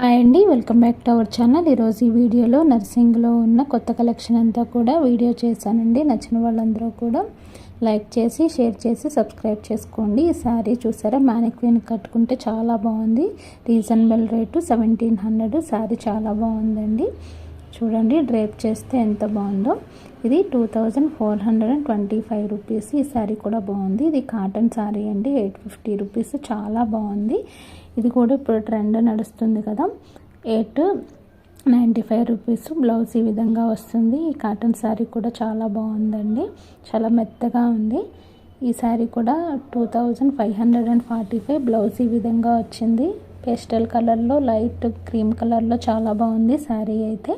Hi అండి, welcome back to our channel. ఈరోజు ఈ వీడియోలో నర్సింగ్లో ఉన్న కొత్త కలెక్షన్ అంతా కూడా వీడియో చేశానండి. నచ్చిన వాళ్ళందరూ కూడా లైక్ చేసి షేర్ చేసి సబ్స్క్రైబ్ చేసుకోండి. ఈ శారీ చూసారా, మ్యానిక్విన్ కట్టుకుంటే చాలా బాగుంది. Reasonable rate 1700. శారీ చాలా బాగుందండి. చూడండి డ్రేప్ చేస్తే ఎంత బాగుందో. ఇది 2425 రూపీస్. ఈ శారీ కూడా బాగుంది. ఇది కాటన్ శారీ అండి. 850 రూపీస్. చాలా బాగుంది. ఇది కూడా ఇప్పుడు ట్రెండ్ నడుస్తుంది కదా. 895 రూపీస్. బ్లౌజ్ ఈ విధంగా వస్తుంది. ఈ కాటన్ శారీ కూడా చాలా బాగుందండి. చాలా మెత్తగా ఉంది. ఈ శారీ కూడా 2545. బ్లౌజ్ ఈ విధంగా వచ్చింది. పేస్టల్ కలర్లో, లైట్ క్రీమ్ కలర్లో చాలా బాగుంది శారీ అయితే.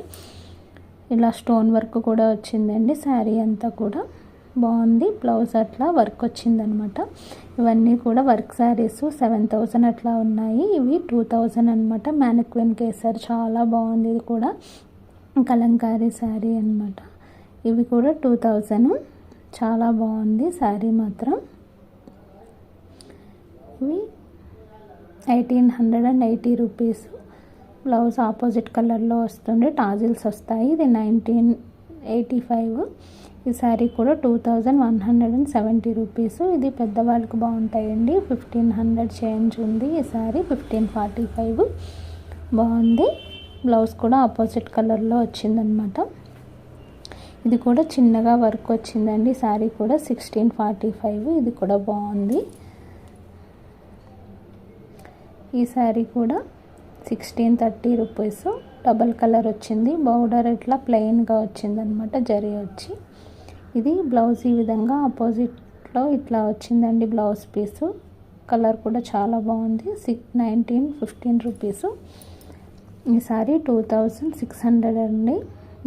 ఇలా స్టోన్ వర్క్ కూడా వచ్చిందండి. శారీ అంతా కూడా బాగుంది. బ్లౌజ్ అట్లా వర్క్ వచ్చిందనమాట. ఇవన్నీ కూడా వర్క్ శారీస్ 7000 అట్లా ఉన్నాయి. ఇవి 2000 అనమాట. మ్యానిక్విన్ కేసర్ చాలా బాగుంది. ఇది కూడా కలంకారీ శారీ అనమాట. ఇవి కూడా 2000. చాలా బాగుంది శారీ మాత్రం. ఇవి 1880 రూపీస్. బ్లౌజ్ ఆపోజిట్ కలర్లో వస్తుంది. టాజిల్స్ వస్తాయి. ఇది 1985. ఈ శారీ కూడా 2170 రూపీస్. ఇది పెద్దవాళ్ళకి బాగుంటాయండి. 1500 చేంజ్ ఉంది. ఈ శారీ 1545 బాగుంది. బ్లౌజ్ కూడా ఆపోజిట్ కలర్లో వచ్చిందనమాట. ఇది కూడా చిన్నగా వర్క్ వచ్చిందండి. శారీ కూడా 1645. ఇది కూడా బాగుంది. ఈ శారీ కూడా 1630 రూపీస్. డబల్ కలర్ వచ్చింది. బోర్డర్ ఇట్లా ప్లెయిన్గా వచ్చిందనమాట, జరీ వచ్చి. ఇది బ్లౌజ్ ఈ విధంగా ఆపోజిట్లో ఇట్లా వచ్చిందండి బ్లౌజ్ పీసు. కలర్ కూడా చాలా బాగుంది. 1915 రూపీస్. ఈ శారీ 2600 అండి.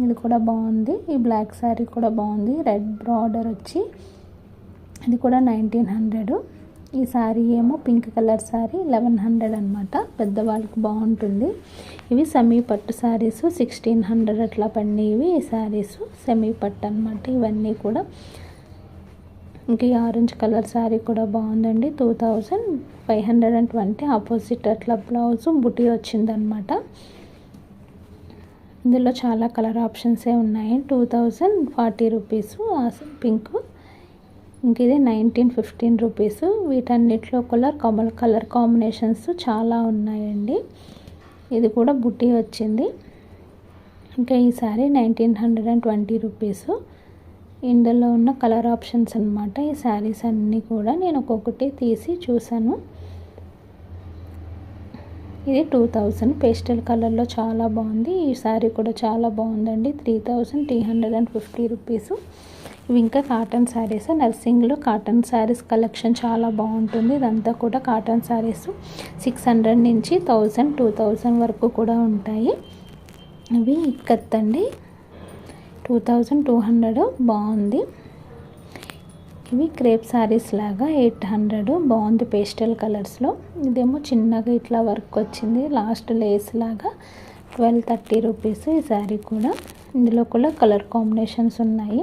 ఇది కూడా బాగుంది. ఈ బ్లాక్ శారీ కూడా బాగుంది. రెడ్ బార్డర్ వచ్చి ఇది కూడా 1900. ఈ శారీ ఏమో పింక్ కలర్ శారీ 1100 అనమాట. పెద్దవాళ్ళకి బాగుంటుంది. ఇవి సెమీ పట్టు శారీస్ 1600 అట్లా పడినవి. ఈ శారీస్ సెమీ పట్టు అనమాట. ఇవన్నీ కూడా. ఇంక ఈ ఆరెంజ్ కలర్ శారీ కూడా బాగుందండి. 2520. ఆపోజిట్ అట్లా బ్లౌజ్ బుటీ వచ్చిందనమాట. ఇందులో చాలా కలర్ ఆప్షన్సే ఉన్నాయి. 2040 రూపీస్ పింక్. ఇంక ఇది 1915 రూపీస్. వీటన్నిటిలో కలర్ కాంబినేషన్స్ చాలా ఉన్నాయండి. ఇది కూడా బుట్టి వచ్చింది. ఇంకా ఈ శారీ 1920 రూపీస్. ఇందులో ఉన్న కలర్ ఆప్షన్స్ అనమాట. ఈ శారీస్ అన్నీ కూడా నేను ఒక్కొక్కటి తీసి చూసాను. ఇది 2000 పేస్టల్ కలర్లో చాలా బాగుంది. ఈ శారీ కూడా చాలా బాగుందండి. 3350 రూపీస్. ఇవి ఇంకా కాటన్ శారీస్. నర్సింగ్లో కాటన్ శారీస్ కలెక్షన్ చాలా బాగుంటుంది. ఇదంతా కూడా కాటన్ శారీస్ 600 నుంచి 1000, 2000 వరకు కూడా ఉంటాయి. ఇవి ఇక్కత్ అండి. 2200 బాగుంది. ఇవి క్రేప్ శారీస్ లాగా 800 బాగుంది పేస్టల్ కలర్స్లో. ఇదేమో చిన్నగా ఇట్లా వర్క్ వచ్చింది. లాస్ట్ లేస్ లాగా 1230 రూపీస్. ఈ శారీ కూడా. ఇందులో కూడా కలర్ కాంబినేషన్స్ ఉన్నాయి.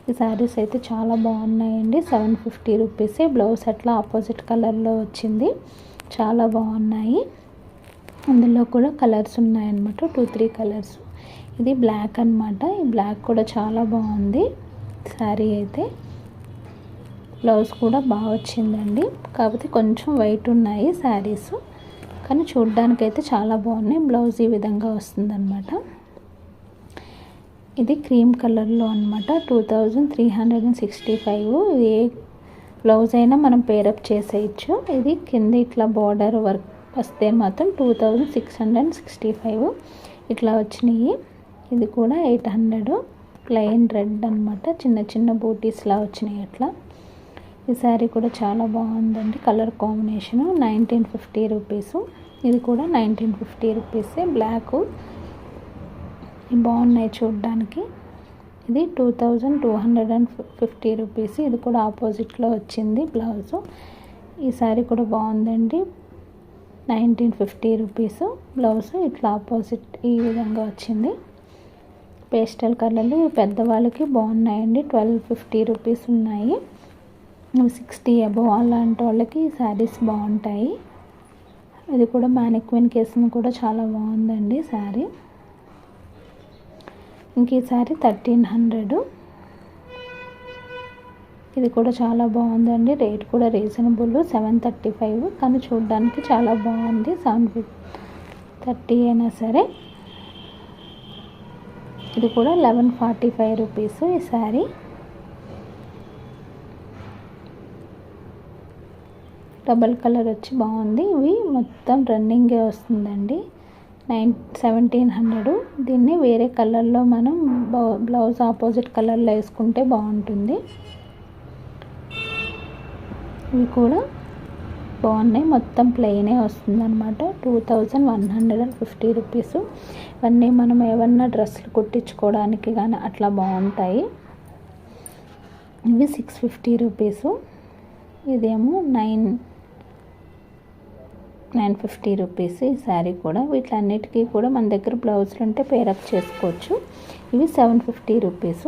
ఈ శారీస్ అయితే చాలా బాగున్నాయండి. 750 రూపీసే. బ్లౌజ్ అట్లా ఆపోజిట్ కలర్లో వచ్చింది. చాలా బాగున్నాయి. అందులో కూడా కలర్స్ ఉన్నాయన్నమాట. 2-3 కలర్స్. ఇది బ్లాక్ అనమాట. ఈ బ్లాక్ కూడా చాలా బాగుంది శారీ అయితే. బ్లౌజ్ కూడా బాగా వచ్చిందండి. కాకపోతే కొంచెం వైట్ ఉన్నాయి శారీస్, కానీ చూడ్డానికైతే చాలా బాగున్నాయి. బ్లౌజ్ ఈ విధంగా వస్తుందన్నమాట. ఇది క్రీమ్ కలర్లో అనమాట. 2365. ఏ బ్లౌజ్ అయినా మనం పేరప్ చేసేయచ్చు. ఇది కింద ఇట్లా బార్డర్ వర్క్ వస్తే మాత్రం 2665 ఇట్లా వచ్చినాయి. ఇది కూడా 800. ప్లెయిన్ రెడ్ అనమాట. చిన్న చిన్న బూటీస్లా వచ్చినాయి అట్లా. ఈ శారీ కూడా చాలా బాగుందండి. Colour combination 1950 rupees. ఇది కూడా 1950 రూపీసే. బ్లాక్ బాగున్నాయి చూడడానికి. ఇది 2250 రూపీస్. ఇది కూడా ఆపోజిట్లో వచ్చింది బ్లౌజు. ఈ శారీ కూడా బాగుందండి. 1950 రూపీస్. బ్లౌజు ఇట్లా ఆపోజిట్ ఈ విధంగా వచ్చింది. పేస్టల్ కలర్లు పెద్దవాళ్ళకి బాగున్నాయండి. 1250 రూపీస్ ఉన్నాయి. 60 అబవ్ అలాంటి వాళ్ళకి శారీస్ బాగుంటాయి. ఇది కూడా మ్యానిక్విన్ కేసును కూడా చాలా బాగుందండి శారీ. ఇంక ఈ శారీ 1300. ఇది కూడా చాలా బాగుందండి. రేట్ కూడా రీజనబుల్ 735, కానీ చూడడానికి చాలా బాగుంది. 730 అయినా సరే. ఇది కూడా 1145 రూపీస్ ఈ శారీ. డబల్ కలర్ వచ్చి బాగుంది. ఇవి మొత్తం రన్నింగే వస్తుందండి. 1700. దీన్ని వేరే కలర్లో మనం బ్లౌజ్ ఆపోజిట్ కలర్లో వేసుకుంటే బాగుంటుంది. ఇవి కూడా బాగున్నాయి. మొత్తం ప్లెయినే వస్తుందన్నమాట. 2150 రూపీస్. ఇవన్నీ మనం ఏమన్నా డ్రెస్సులు కుట్టించుకోవడానికి కానీ అట్లా బాగుంటాయి. ఇవి 650 రూపీస్. ఇదేమో 950 రూపీస్ ఈ శారీ కూడా. వీటిలన్నిటికీ కూడా మన దగ్గర బ్లౌజులు ఉంటే పేరప్ చేసుకోవచ్చు. ఇవి 750 రూపీస్.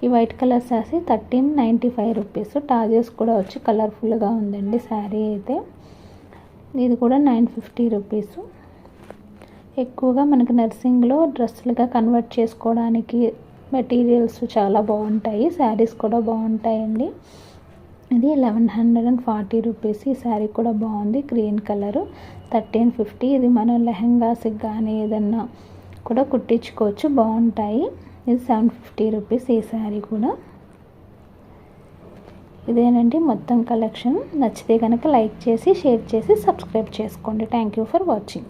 ఈ వైట్ కలర్ శారీ 1395 రూపీస్. టాజెస్ కూడా వచ్చి కలర్ఫుల్గా ఉందండి శారీ అయితే. ఇది కూడా 950 రూపీస్. ఎక్కువగా మనకి నర్సింగ్లో డ్రెస్సులుగా కన్వర్ట్ చేసుకోవడానికి మెటీరియల్స్ చాలా బాగుంటాయి. శారీస్ కూడా బాగుంటాయండి. ఇది 1140 రూపీస్. ఈ శారీ కూడా బాగుంది. Green colour 1350. ఇది మనం లెహంగాస్కి కానీ ఏదన్నా కూడా కుట్టించుకోవచ్చు, బాగుంటాయి. ఇది 750 రూపీస్ ఈ శారీ కూడా. ఇదేనండి మొత్తం కలెక్షన్. నచ్చితే కనుక లైక్ చేసి, షేర్ చేసి, సబ్స్క్రైబ్ చేసుకోండి. Thank you for watching.